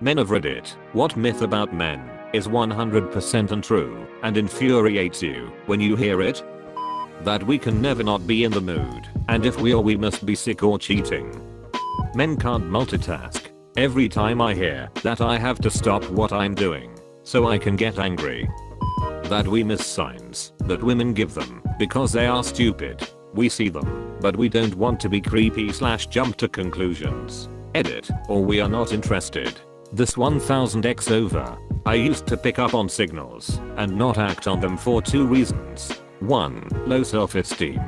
Men of Reddit, what myth about men is 100% untrue and infuriates you when you hear it? That we can never not be in the mood, and if we are we must be sick or cheating. Men can't multitask. Every time I hear that I have to stop what I'm doing so I can get angry. That we miss signs that women give them because they are stupid. We see them, but we don't want to be creepy/jump to conclusions. Edit, or we are not interested. This 1000x over. I used to pick up on signals and not act on them for 2 reasons. 1. Low self-esteem.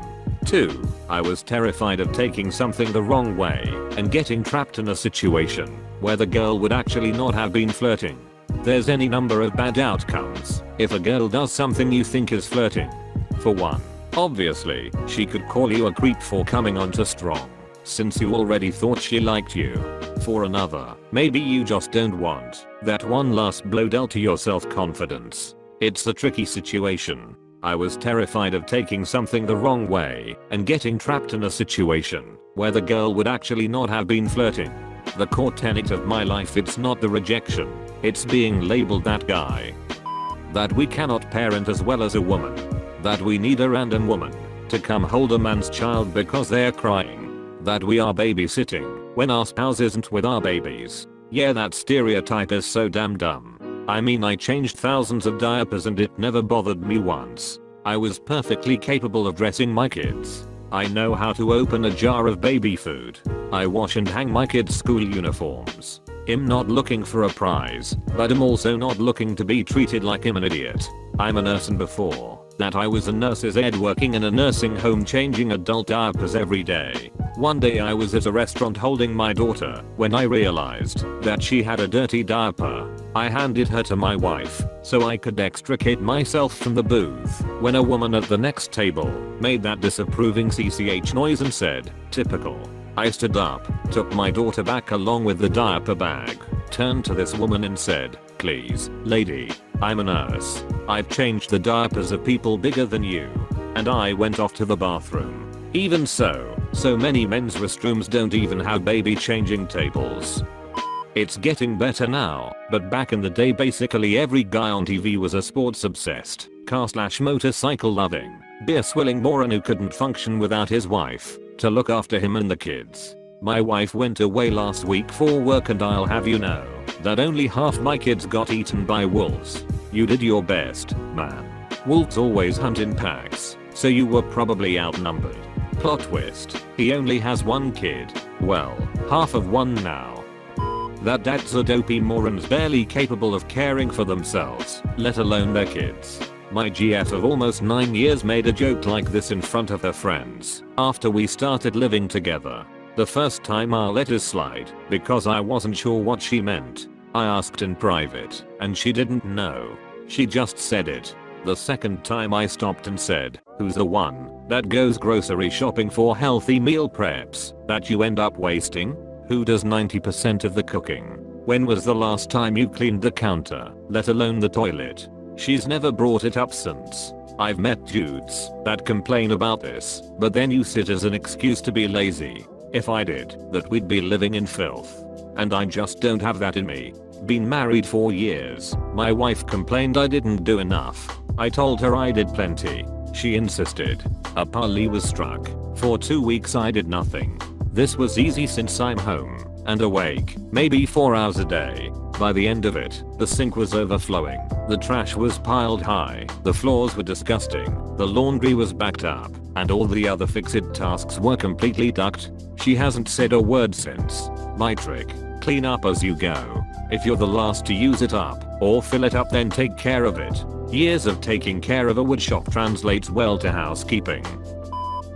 2. I was terrified of taking something the wrong way and getting trapped in a situation where the girl would actually not have been flirting. There's any number of bad outcomes if a girl does something you think is flirting. For one, obviously, she could call you a creep for coming on too strong, since you already thought she liked you. For another, maybe you just don't want that one last blow dealt to your self-confidence. It's a tricky situation. I was terrified of taking something the wrong way and getting trapped in a situation where the girl would actually not have been flirting. The core tenet of my life, it's not the rejection, it's being labeled that guy. That we cannot parent as well as a woman. That we need a random woman to come hold a man's child because they are crying. That we are babysitting when our spouse isn't with our babies. Yeah, that stereotype is so damn dumb. I mean, I changed thousands of diapers and it never bothered me once. I was perfectly capable of dressing my kids. I know how to open a jar of baby food. I wash and hang my kids' school uniforms. I'm not looking for a prize, but I'm also not looking to be treated like I'm an idiot. I'm a nurse, and before that I was a nurse's aide working in a nursing home changing adult diapers every day. One day I was at a restaurant holding my daughter when I realized that she had a dirty diaper. I handed her to my wife so I could extricate myself from the booth when a woman at the next table made that disapproving CCH noise and said, "Typical." I stood up, took my daughter back along with the diaper bag, turned to this woman and said, "Please, lady, I'm a nurse. I've changed the diapers of people bigger than you." And I went off to the bathroom. Even so many men's restrooms don't even have baby changing tables. It's getting better now, but back in the day basically every guy on TV was a sports obsessed, car/motorcycle loving, beer swilling moron who couldn't function without his wife to look after him and the kids. My wife went away last week for work and I'll have you know that only half my kids got eaten by wolves. You did your best, man. Wolves always hunt in packs, so you were probably outnumbered. Plot twist, he only has 1 kid. Well, half of one now. That dads are dopey morons barely capable of caring for themselves, let alone their kids. My GF of almost 9 years made a joke like this in front of her friends after we started living together. The first time I let it slide because I wasn't sure what she meant. I asked in private and she didn't know. She just said it. The second time I stopped and said, "Who's the one that goes grocery shopping for healthy meal preps that you end up wasting? Who does 90% of the cooking? When was the last time you cleaned the counter, let alone the toilet?" She's never brought it up since. I've met dudes that complain about this, but then use it as an excuse to be lazy. If I did that, we'd be living in filth. And I just don't have that in me. Been married 4 years. My wife complained I didn't do enough. I told her I did plenty. She insisted. A parley was struck. For 2 weeks I did nothing. This was easy since I'm home and awake, maybe 4 hours a day. By the end of it, the sink was overflowing, the trash was piled high, the floors were disgusting, the laundry was backed up, and all the other fix-it tasks were completely ducked. She hasn't said a word since. My trick: clean up as you go. If you're the last to use it up or fill it up, then take care of it. Years of taking care of a woodshop translates well to housekeeping.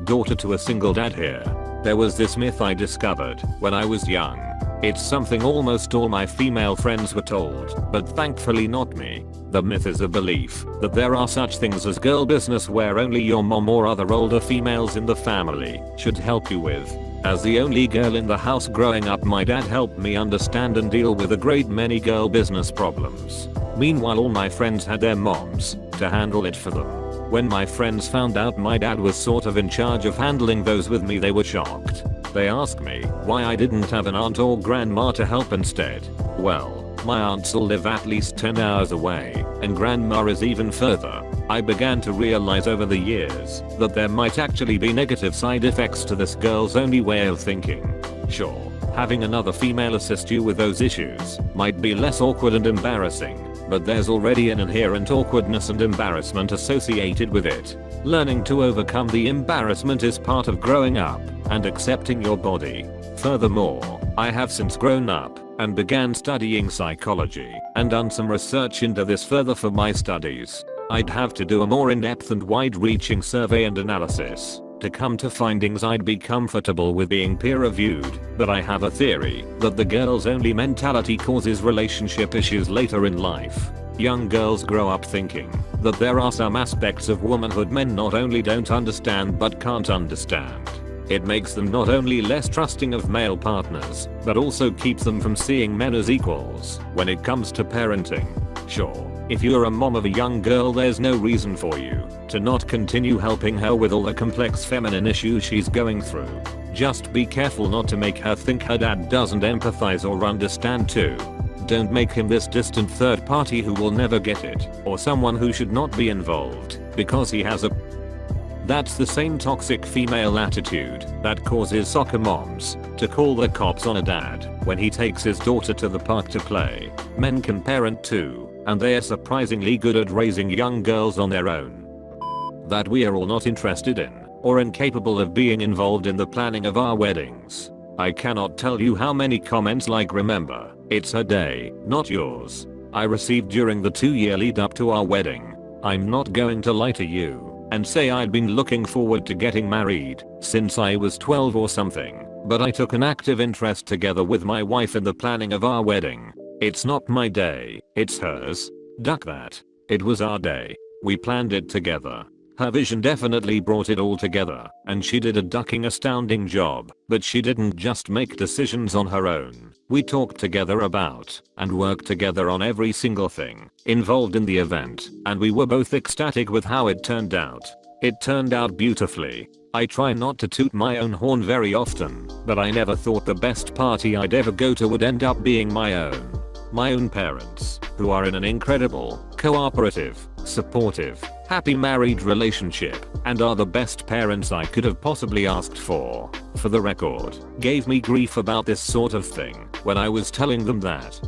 Daughter to a single dad here. There was this myth I discovered when I was young. It's something almost all my female friends were told, but thankfully not me. The myth is a belief that there are such things as girl business where only your mom or other older females in the family should help you with. As the only girl in the house growing up, my dad helped me understand and deal with a great many girl business problems. Meanwhile, all my friends had their moms to handle it for them. When my friends found out my dad was sort of in charge of handling those with me, they were shocked. They asked me why I didn't have an aunt or grandma to help instead. Well, my aunts all live at least 10 hours away, and grandma is even further. I began to realize over the years that there might actually be negative side effects to this girl's only way of thinking. Sure, having another female assist you with those issues might be less awkward and embarrassing, but there's already an inherent awkwardness and embarrassment associated with it. Learning to overcome the embarrassment is part of growing up and accepting your body. Furthermore, I have since grown up and began studying psychology and done some research into this further for my studies. I'd have to do a more in-depth and wide-reaching survey and analysis to come to findings I'd be comfortable with being peer-reviewed, but I have a theory that the girl's only mentality causes relationship issues later in life. Young girls grow up thinking that there are some aspects of womanhood men not only don't understand but can't understand. It makes them not only less trusting of male partners, but also keeps them from seeing men as equals when it comes to parenting. Sure, if you're a mom of a young girl, there's no reason for you to not continue helping her with all the complex feminine issues she's going through. Just be careful not to make her think her dad doesn't empathize or understand too. Don't make him this distant third party who will never get it, or someone who should not be involved because he has a... That's the same toxic female attitude that causes soccer moms to call the cops on a dad when he takes his daughter to the park to play. Men can parent too, and they are surprisingly good at raising young girls on their own. That we are all not interested in or incapable of being involved in the planning of our weddings. I cannot tell you how many comments like "Remember, it's her day, not yours" I received during the 2-year lead up to our wedding. I'm not going to lie to you and say I'd been looking forward to getting married since I was 12 or something, but I took an active interest together with my wife in the planning of our wedding. It's not my day, it's hers. Duck that. It was our day. We planned it together. Her vision definitely brought it all together, and she did a ducking astounding job, but she didn't just make decisions on her own. We talked together about and worked together on every single thing involved in the event, and we were both ecstatic with how it turned out. It turned out beautifully. I try not to toot my own horn very often, but I never thought the best party I'd ever go to would end up being my own. My own parents, who are in an incredible, cooperative, supportive, happy married relationship, and are the best parents I could have possibly asked for the record, gave me grief about this sort of thing when I was telling them that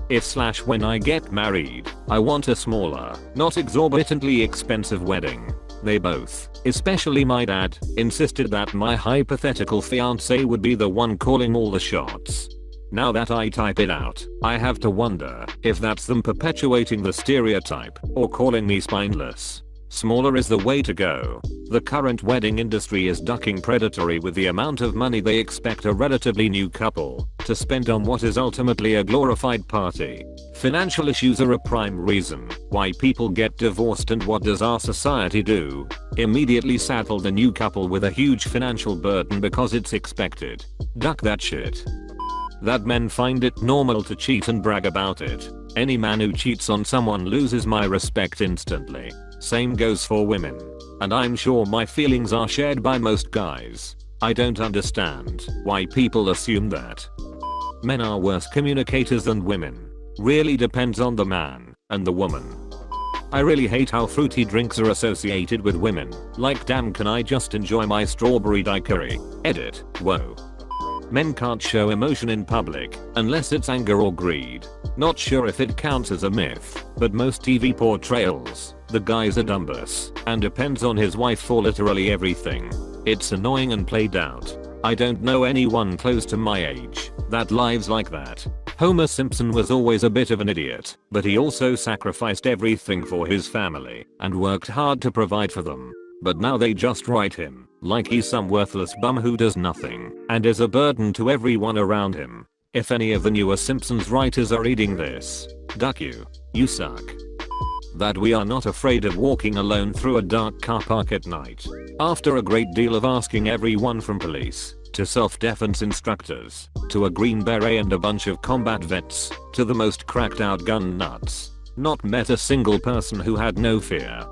when I get married, I want a smaller, not exorbitantly expensive wedding. They both, especially my dad, insisted that my hypothetical fiance would be the one calling all the shots. Now that I type it out, I have to wonder if that's them perpetuating the stereotype or calling me spineless. Smaller is the way to go. The current wedding industry is ducking predatory with the amount of money they expect a relatively new couple to spend on what is ultimately a glorified party. Financial issues are a prime reason why people get divorced, and what does our society do? Immediately saddle the new couple with a huge financial burden because it's expected. Duck that shit. That men find it normal to cheat and brag about it. Any man who cheats on someone loses my respect instantly. Same goes for women. And I'm sure my feelings are shared by most guys. I don't understand why people assume that men are worse communicators than women. Really depends on the man and the woman. I really hate how fruity drinks are associated with women. Like, damn, can I just enjoy my strawberry daiquiri? Edit. Whoa. Men can't show emotion in public unless it's anger or greed. Not sure if it counts as a myth, but most TV portrayals, the guy's a dumbass and depends on his wife for literally everything. It's annoying and played out. I don't know anyone close to my age that lives like that. Homer Simpson was always a bit of an idiot, but he also sacrificed everything for his family and worked hard to provide for them. But now they just write him like he's some worthless bum who does nothing and is a burden to everyone around him. If any of the newer Simpsons writers are reading this, duck you. You suck. That we are not afraid of walking alone through a dark car park at night. After a great deal of asking everyone from police to self-defense instructors to a Green Beret and a bunch of combat vets to the most cracked out gun nuts, not met a single person who had no fear